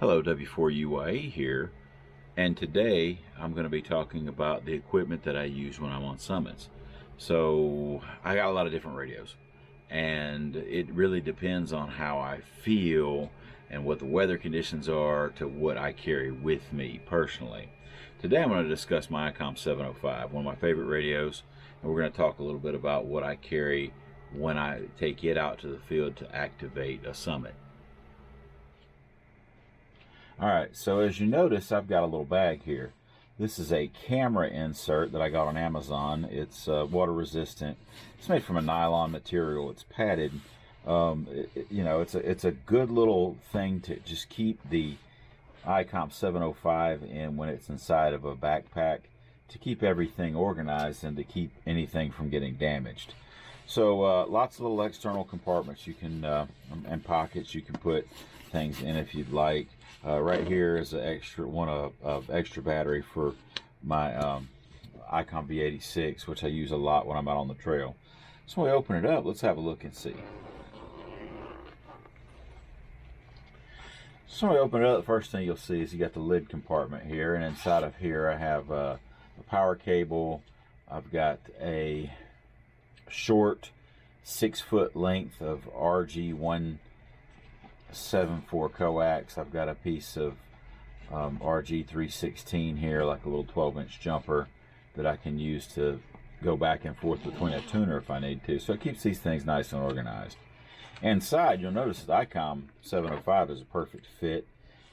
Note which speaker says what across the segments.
Speaker 1: Hello, W4UYE here, and today I'm going to be talking about the equipment that I use when I'm on summits. So I got a lot of different radios, and it really depends on how I feel and what the weather conditions are to what I carry with me personally. Today I'm going to discuss my Icom 705, one of my favorite radios, and we're going to talk a little bit about what I carry when I take it out to the field to activate a summit. Alright, so as you notice, I've got a little bag here. This is a camera insert that I got on Amazon. It's water resistant. It's made from a nylon material. It's padded. It's a good little thing to just keep the Icom 705 in when it's inside of a backpack, to keep everything organized and to keep anything from getting damaged. So lots of little external compartments you can and pockets you can put things in if you'd like. Right here is an extra one of extra battery for my Icom V86, which I use a lot when I'm out on the trail. So when we open it up, let's have a look and see. So when we open it up, the first thing you'll see is you got the lid compartment here, and inside of here I have a power cable. I've got a short 6-foot length of RG174 coax. I've got a piece of RG316 here, like a little 12-inch jumper that I can use to go back and forth between a tuner if I need to. So it keeps these things nice and organized. Inside, you'll notice the Icom 705 is a perfect fit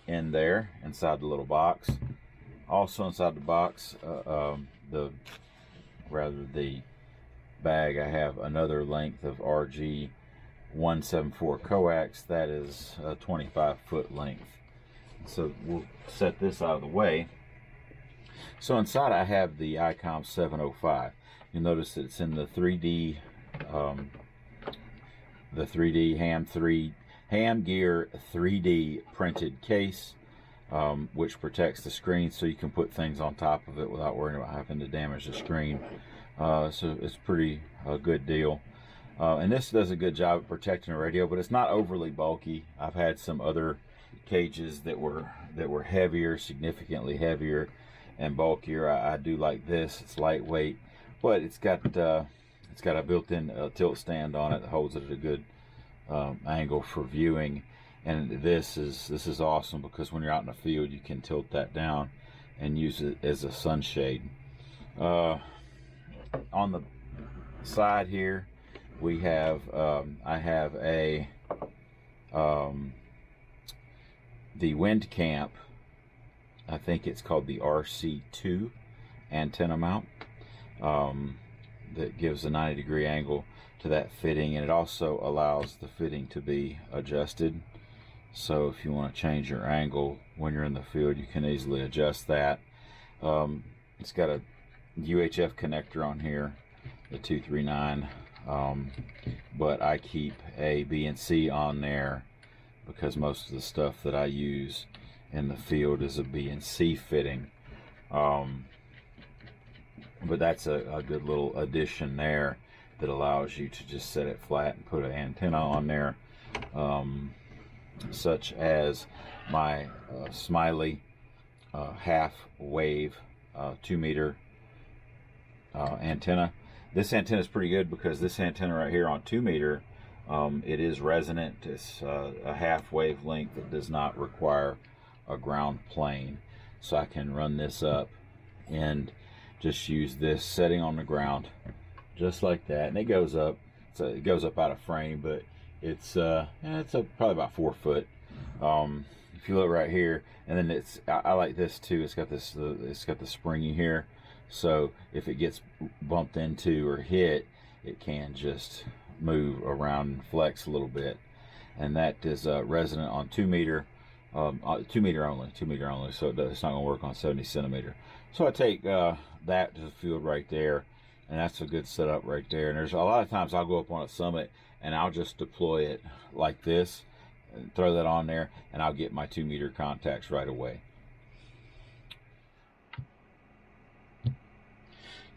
Speaker 1: in there, inside the little box. Also inside the box, the bag, I have another length of RG174 coax that is a 25-foot length. So we'll set this out of the way. So inside I have the Icom 705. You'll notice that it's in the 3D ham gear 3D printed case, which protects the screen, so you can put things on top of it without worrying about having to damage the screen. So it's pretty good deal. And this does a good job of protecting the radio, but it's not overly bulky. I've had some other cages that were heavier, significantly heavier and bulkier. I do like this. It's lightweight, but it's got a built-in tilt stand on it that holds it at a good angle for viewing. And this is awesome because when you're out in the field, you can tilt that down and use it as a sunshade. On the side here, we have I have the Wind Camp. I think it's called the RC2 antenna mount that gives a 90-degree angle to that fitting, and it also allows the fitting to be adjusted. So if you want to change your angle when you're in the field, you can easily adjust that. It's got a UHF connector on here, the 239, but I keep A, B, and C on there because most of the stuff that I use in the field is a B and C fitting. But that's a good little addition there that allows you to just set it flat and put an antenna on there, such as my Smiley half wave 2-meter antenna. This antenna is pretty good because this antenna right here on 2-meter, it is resonant. It's a half wavelength that does not require a ground plane, so I can run this up and just use this setting on the ground just like that, and it goes up. So it goes up out of frame, but it's probably about 4 foot. If you look right here, and then I like this too. It's got the springy here, so if it gets bumped into or hit, it can just move around and flex a little bit. And that is resonant on 2-meter, 2-meter only, so it's not going to work on 70 centimeter. So I take that to the field right there, and that's a good setup right there. And there's a lot of times I'll go up on a summit and I'll just deploy it like this, and throw that on there, and I'll get my 2-meter contacts right away.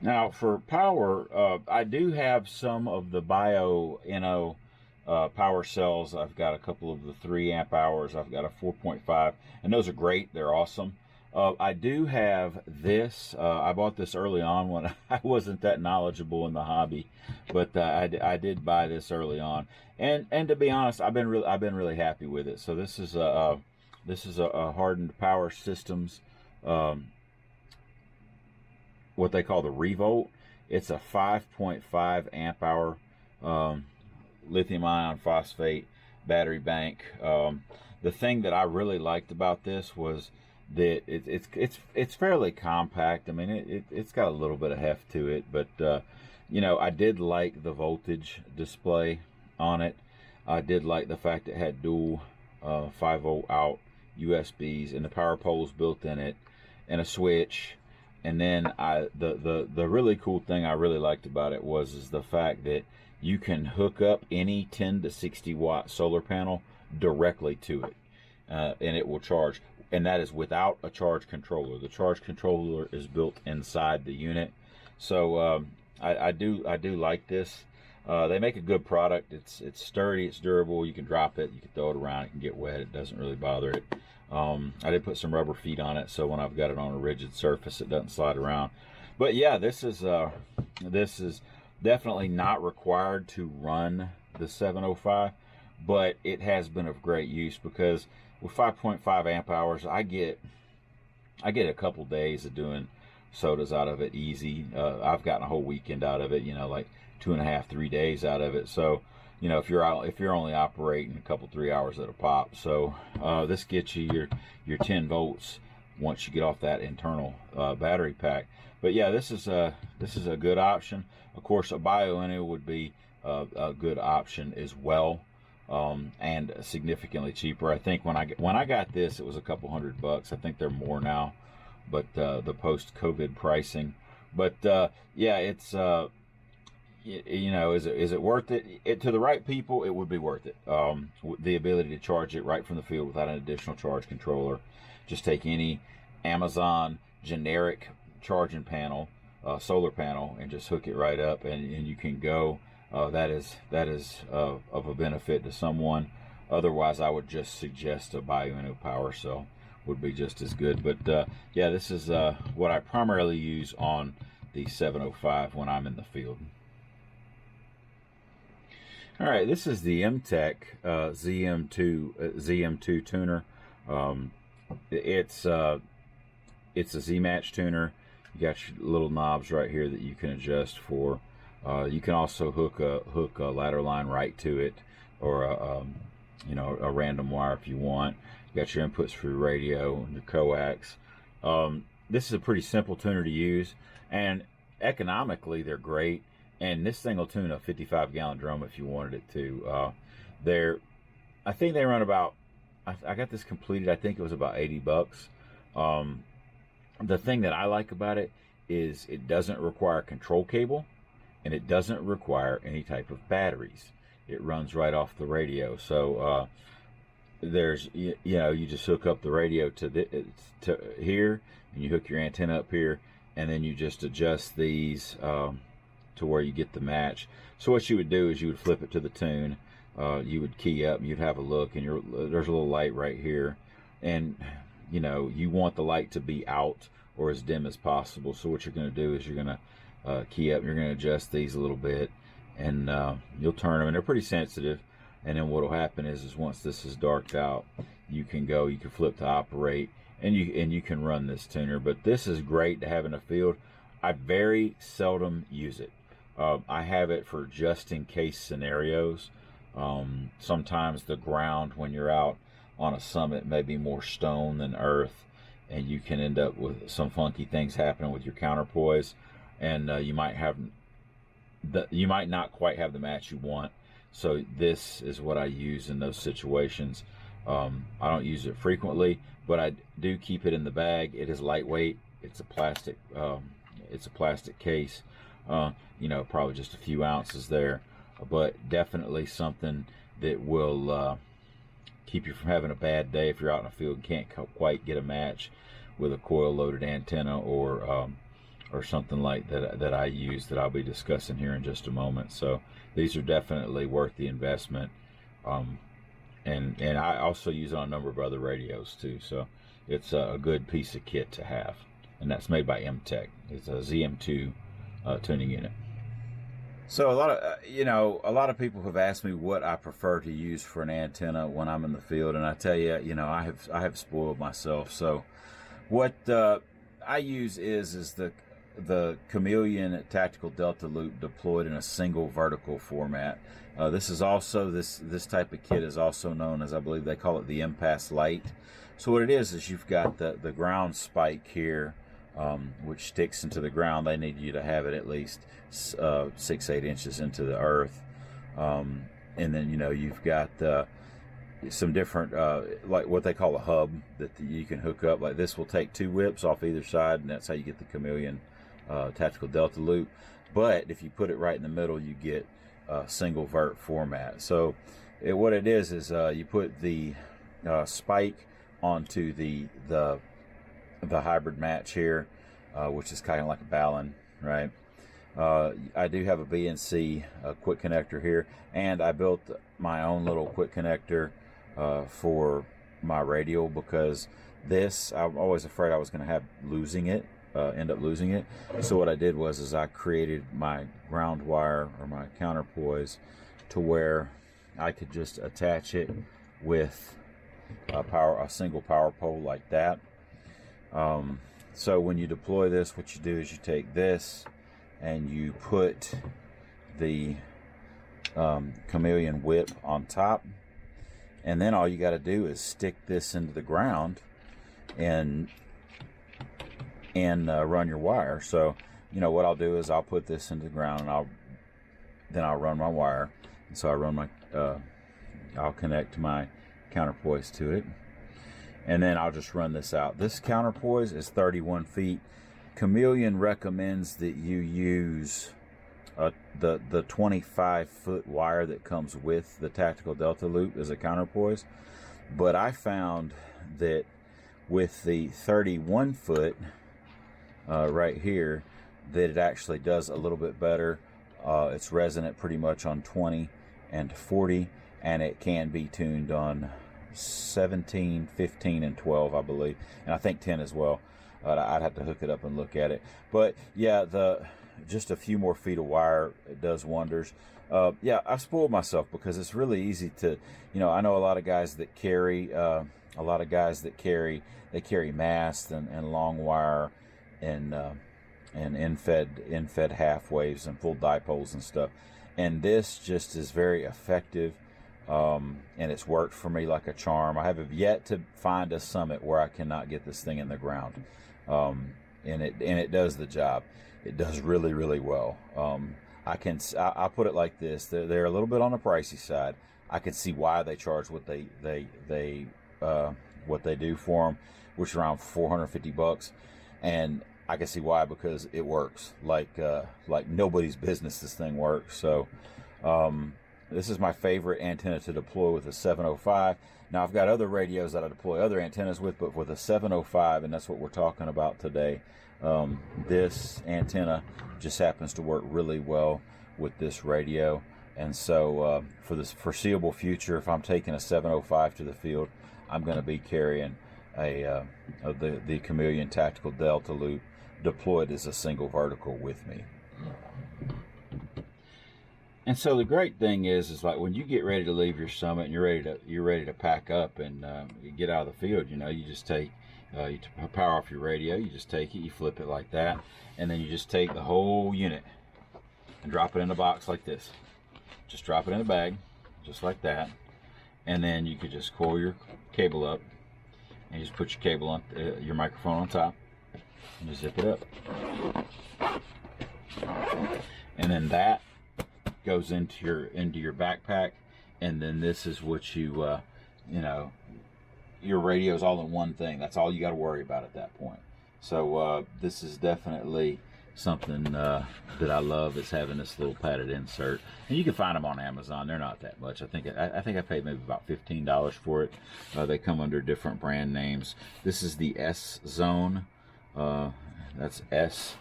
Speaker 1: Now for power, I do have some of the Bio NO power cells. I've got a couple of the 3 amp hours. I've got a 4.5, and those are great. They're awesome. I do have this. I bought this early on when I wasn't that knowledgeable in the hobby, but I did buy this early on, and to be honest, I've been really happy with it. So this is a Hardened Power Systems, what they call the Revolt. It's a 5.5 amp hour lithium ion phosphate battery bank. The thing that I really liked about this was that it's fairly compact. I mean, it's got a little bit of heft to it, but you know, I did like the voltage display on it. I did like the fact it had dual 5-volt out USBs and the power poles built in it, and a switch. And then the really cool thing I really liked about it is the fact that you can hook up any 10 to 60 watt solar panel directly to it, and it will charge. And that is without a charge controller. The charge controller is built inside the unit. So I do like this. They make a good product. It's sturdy, it's durable. You can drop it, you can throw it around, it can get wet. It doesn't really bother it. I did put some rubber feet on it, so when I've got it on a rigid surface, it doesn't slide around. But yeah, this is definitely not required to run the 705, but it has been of great use, because with 5.5 amp hours, I get a couple days of doing SOTAs out of it easy. I've gotten a whole weekend out of it, you know, like 2.5, 3 days out of it. So, you know, if you're only operating a couple, 3 hours at a pop. So this gets you your 10 volts once you get off that internal battery pack. But yeah, this is a good option. Of course, a Bioenno would be a good option as well, and significantly cheaper. I think when I got this, it was a couple $100. I think they're more now, but the post-COVID pricing. But yeah, it's you know, is it worth it? To the right people, it would be worth it. The ability to charge it right from the field without an additional charge controller. Just take any Amazon generic charging panel, solar panel, and just hook it right up, and you can go. That is of a benefit to someone. Otherwise, I would just suggest a Bioenno power cell would be just as good. But yeah, this is what I primarily use on the 705 when I'm in the field. All right, this is the MTech ZM2 tuner. It's a Z-Match tuner. You got your little knobs right here that you can adjust for. You can also hook a ladder line right to it, or you know, a random wire if you want. You got your inputs for your radio and your coax. This is a pretty simple tuner to use, and economically they're great. And this thing will tune a 55-gallon drum if you wanted it to. I think they run about. I got this completed. I think it was about $80. The thing that I like about it is it doesn't require a control cable, and it doesn't require any type of batteries. It runs right off the radio. So there's, you know, you just hook up the radio to here, and you hook your antenna up here, and then you just adjust these to where you get the match. So what you would do is you would flip it to the tune. You would key up, and you'd have a look, and there's a little light right here, and you know, you want the light to be out or as dim as possible. So what you're going to do is you're going to key up, and you're going to adjust these a little bit, and you'll turn them, and they're pretty sensitive. And then what will happen is once this is darked out, you can flip to operate, and you can run this tuner. But this is great to have in the field. I very seldom use it. I have it for just in case scenarios. Sometimes the ground when you're out on a summit may be more stone than earth, and you can end up with some funky things happening with your counterpoise, and you might not quite have the match you want. So this is what I use in those situations. I don't use it frequently, but I do keep it in the bag. It is lightweight. It's a plastic case. You know, probably just a few ounces there, but definitely something that will keep you from having a bad day if you're out in the field and can't quite get a match with a coil loaded antenna or or something like that I use that I'll be discussing here in just a moment. So these are definitely worth the investment. And I also use it on a number of other radios too. So it's a good piece of kit to have. And that's made by M-Tech. It's a ZM2 tuning unit. So a lot of people have asked me what I prefer to use for an antenna when I'm in the field, and I tell you, I have spoiled myself. So what I use is the Chameleon Tactical Delta Loop deployed in a single vertical format. This is also this type of kit is also known as, I believe they call it the Impasse Light. So what it is you've got the ground spike here, which sticks into the ground. They need you to have it at least 6-8 inches into the earth, and then you've got some different like what they call a hub that you can hook up. Like this will take 2 whips off either side, and that's how you get the Chameleon Tactical Delta Loop. But if you put it right in the middle, you get single vert format. So what it is you put the spike onto the hybrid match here, which is kind of like a balun, right? I do have a BNC quick connector here, and I built my own little quick connector for my radio, because I'm always afraid I was going to end up losing it. So what I did was I created my ground wire, or my counterpoise, to where I could just attach it with a single power pole like that. So when you deploy this, what you do is you take this and you put the Chameleon whip on top, and then all you got to do is stick this into the ground and run your wire. So what I'll do is I'll put this into the ground, and then I'll run my wire. And so I run my I'll connect my counterpoise to it, and then I'll just run this out. This counterpoise is 31 feet. Chameleon recommends that you use the 25-foot wire that comes with the Tactical Delta Loop as a counterpoise, but I found that with the 31-foot right here, that it actually does a little bit better. It's resonant pretty much on 20 and 40, and it can be tuned on 17, 15, and 12, I believe, and I think 10 as well. I'd have to hook it up and look at it, but yeah, just a few more feet of wire, it does wonders. Yeah, I've spoiled myself because it's really easy to, I know a lot of guys that carry they carry mast and long wire and end-fed half waves and full dipoles and stuff, and this just is very effective. And it's worked for me like a charm. I have yet to find a summit where I cannot get this thing in the ground, and it does the job. It does really, really well. I'll put it like this: they're a little bit on the pricey side. I can see why they charge what they do for them, which is around $450, and I can see why, because it works like nobody's business. This thing works. So. This is my favorite antenna to deploy with a 705. Now, I've got other radios that I deploy other antennas with, but with a 705, and that's what we're talking about today, this antenna just happens to work really well with this radio. And so for this foreseeable future, if I'm taking a 705 to the field, I'm going to be carrying the Chameleon Tactical Delta Loop deployed as a single vertical with me. And so the great thing is like when you get ready to leave your summit and you're ready to pack up and you get out of the field, you just take you power off your radio, you just take it, you flip it like that, and then you just take the whole unit and drop it in a box like this. Just drop it in a bag, just like that, and then you could just coil your cable up and you just put your cable on your microphone on top and just zip it up, and then that goes into your backpack, and then this is what your radio is all in one thing. That's all you got to worry about at that point. So this is definitely something that I love, is having this little padded insert, and you can find them on Amazon. They're not that much. I think I paid maybe about $15 for it. They come under different brand names. This is the S Zone. That's S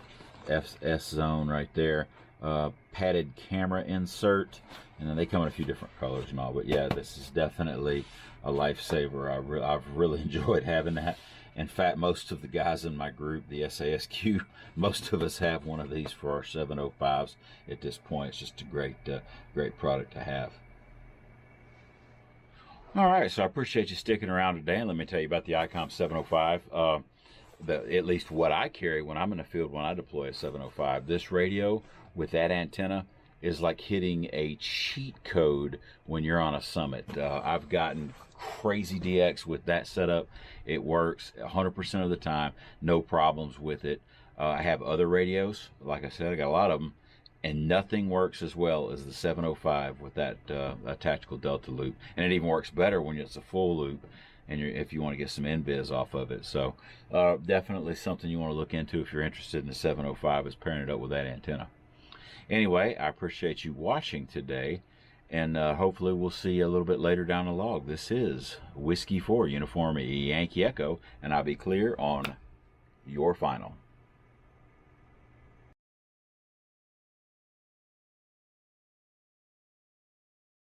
Speaker 1: FS zone right there. Padded camera insert, and then they come in a few different colors and all, but yeah, this is definitely a lifesaver. I've really enjoyed having that. In fact, most of the guys in my group, the SASQ, most of us have one of these for our 705s at this point. It's just a great product to have. All right, so I appreciate you sticking around today, and let me tell you about the Icom 705. At least what I carry when I'm in the field when I deploy a 705. This radio with that antenna is like hitting a cheat code when you're on a summit. I've gotten crazy DX with that setup. It works 100% of the time, no problems with it. I have other radios, like I said, I got a lot of them, and nothing works as well as the 705 with that tactical delta loop. And it even works better when it's a full loop, and if you want to get some NVIS off of it. So definitely something you want to look into if you're interested in the 705, is pairing it up with that antenna. Anyway, I appreciate you watching today, and hopefully we'll see you a little bit later down the log. This is Whiskey 4 Uniform Yankee Echo, and I'll be clear on your final.